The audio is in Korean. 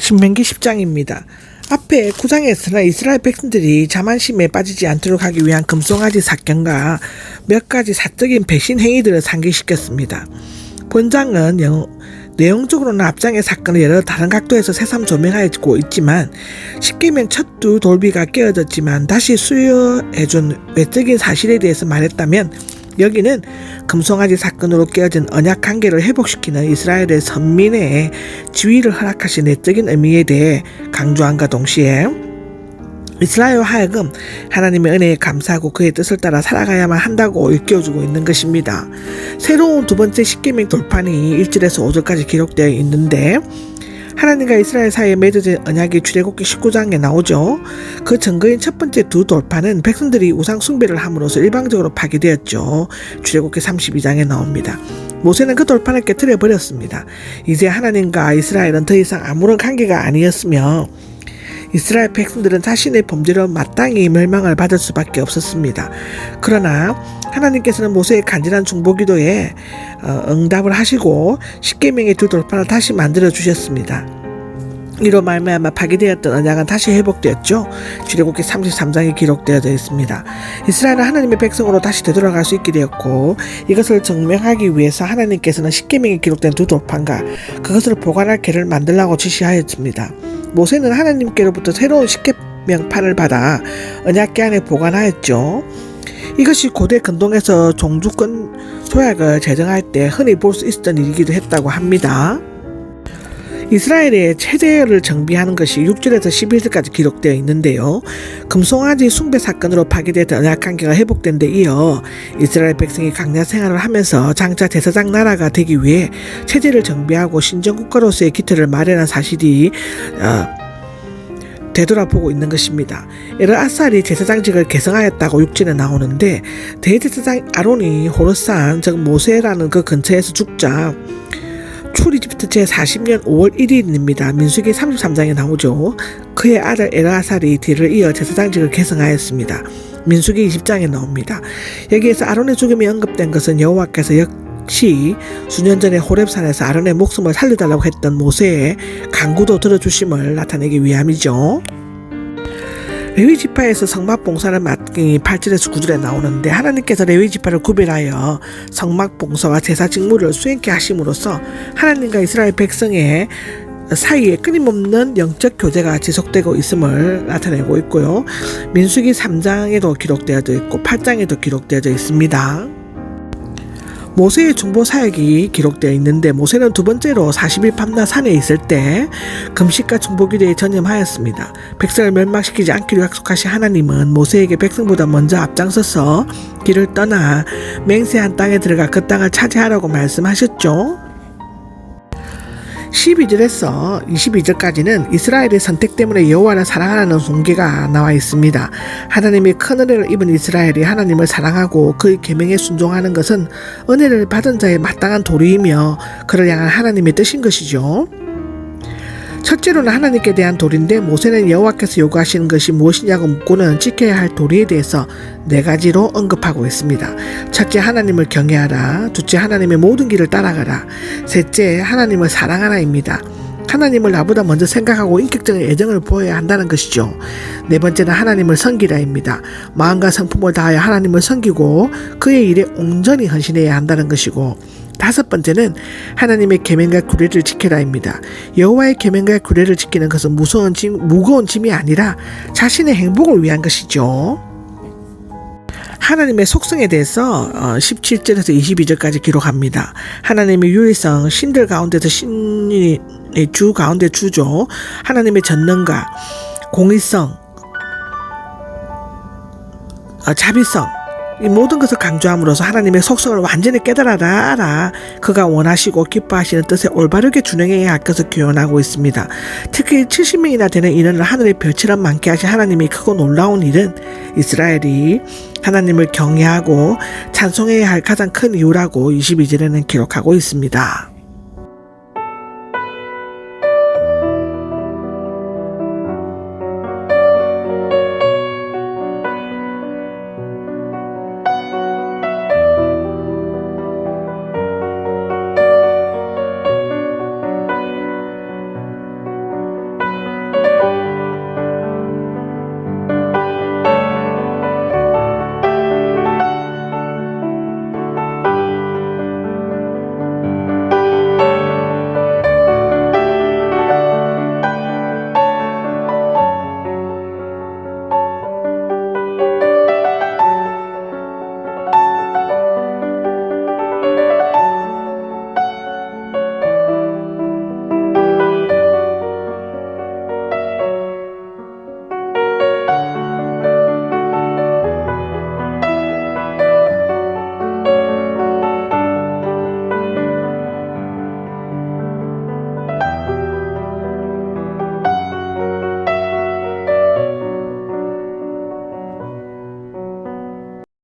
신명기 10장입니다. 앞에 9장에서는 이스라엘 백성들이 자만심에 빠지지 않도록 하기 위한 금송아지 사건과 몇 가지 사적인 배신 행위들을 상기시켰습니다. 본장은 내용적으로는 앞장의 사건을 여러 다른 각도에서 새삼 조명하고 있지만 십계명 첫 두 돌비가 깨어졌지만 다시 수여해준 외적인 사실에 대해서 말했다면 여기는 금송아지 사건으로 깨어진 언약 관계를 회복시키는 이스라엘의 선민의 지위를 허락하신 내적인 의미에 대해 강조함과 동시에 이스라엘과 하여금 하나님의 은혜에 감사하고 그의 뜻을 따라 살아가야만 한다고 일깨워주고 있는 것입니다. 새로운 두 번째 십계명 돌판이 1절에서 5절까지 기록되어 있는데 하나님과 이스라엘 사이에 맺어진 언약이 출애굽기 19장에 나오죠. 그 증거인 첫 번째 두 돌판은 백성들이 우상 숭배를 함으로써 일방적으로 파괴되었죠. 출애굽기 32장에 나옵니다. 모세는 그 돌판을 깨뜨려 버렸습니다. 이제 하나님과 이스라엘은 더 이상 아무런 관계가 아니었으며 이스라엘 백성들은 자신의 범죄로 마땅히 멸망을 받을 수밖에 없었습니다. 그러나 하나님께서는 모세의 간절한 중보기도에 응답을 하시고 십계명의 두 돌판을 다시 만들어 주셨습니다. 이로 말미암아 파괴되었던 언약은 다시 회복되었죠. 출애굽기 33장에 기록되어져 있습니다. 이스라엘은 하나님의 백성으로 다시 되돌아갈 수 있게 되었고 이것을 증명하기 위해서 하나님께서는 십계명에 기록된 두 돌판과 그것을 보관할 궤를 만들라고 지시하였습니다. 모세는 하나님께로부터 새로운 십계명판을 받아 언약궤 안에 보관하였죠. 이것이 고대 근동에서 종주권 조약을 제정할 때 흔히 볼 수 있었던 일이기도 했다고 합니다. 이스라엘의 체제를 정비하는 것이 6절에서 11절까지 기록되어 있는데요. 금송아지 숭배 사건으로 파괴됐던 언약관계가 회복된 데 이어 이스라엘 백성이 강야 생활을 하면서 장차 제사장 나라가 되기 위해 체제를 정비하고 신정국가로서의 기틀을 마련한 사실이 되돌아보고 있는 것입니다. 엘아살이 제사장직을 계승하였다고 6절에 나오는데 대제사장 아론이 호르산 즉 모세라는 그 근처에서 죽자 출이집트 제40년 5월 1일입니다. 민수기 33장에 나오죠. 그의 아들 엘아살이 뒤를 이어 제사장직을 계승하였습니다. 민수기 20장에 나옵니다. 여기에서 아론의 죽음이 언급된 것은 여호와께서 역시 수년 전에 호렙산에서 아론의 목숨을 살려달라고 했던 모세의 간구도 들어주심을 나타내기 위함이죠. 레위지파에서 성막봉사를 맡기 8절에서 9절에 나오는데 하나님께서 레위지파를 구별하여 성막봉사와 제사 직무를 수행케 하심으로써 하나님과 이스라엘 백성의 사이에 끊임없는 영적 교제가 지속되고 있음을 나타내고 있고요. 민수기 3장에도 기록되어져 있고 8장에도 기록되어져 있습니다. 모세의 중보 사역이 기록되어 있는데 모세는 두 번째로 40일 밤낮 산에 있을 때 금식과 중보기도에 전념하였습니다. 백성을 멸망시키지 않기로 약속하신 하나님은 모세에게 백성보다 먼저 앞장서서 길을 떠나 맹세한 땅에 들어가 그 땅을 차지하라고 말씀하셨죠. 12절에서 22절까지는 이스라엘의 선택 때문에 여호와를 사랑하라는 훈계가 나와 있습니다. 하나님의 큰 은혜를 입은 이스라엘이 하나님을 사랑하고 그의 계명에 순종하는 것은 은혜를 받은 자의 마땅한 도리이며 그를 향한 하나님의 뜻인 것이죠. 첫째로는 하나님께 대한 도리인데 모세는 여호와께서 요구하시는 것이 무엇이냐고 묻고는 지켜야 할 도리에 대해서 4가지로 언급하고 있습니다. 첫째, 하나님을 경외하라. 둘째, 하나님의 모든 길을 따라가라. 셋째, 하나님을 사랑하라입니다. 하나님을 나보다 먼저 생각하고 인격적인 애정을 보여야 한다는 것이죠. 네 번째는 하나님을 섬기라입니다. 마음과 성품을 다하여 하나님을 섬기고 그의 일에 온전히 헌신해야 한다는 것이고 다섯 번째는 하나님의 계명과 규례를 지켜라입니다. 여호와의 계명과 규례를 지키는 것은 무거운 짐이 아니라 자신의 행복을 위한 것이죠. 하나님의 속성에 대해서 17절에서 22절까지 기록합니다. 하나님의 유일성, 신들 가운데서 신이 주 가운데 주죠. 하나님의 전능과 공의성, 자비성 이 모든 것을 강조함으로써 하나님의 속성을 완전히 깨달아라 알아 그가 원하시고 기뻐하시는 뜻에 올바르게 준행해야 할 것을 교훈하고 있습니다. 특히 70명이나 되는 인원을 하늘의 별처럼 많게 하신 하나님의 크고 놀라운 일은 이스라엘이 하나님을 경외하고 찬송해야 할 가장 큰 이유라고 22절에는 기록하고 있습니다.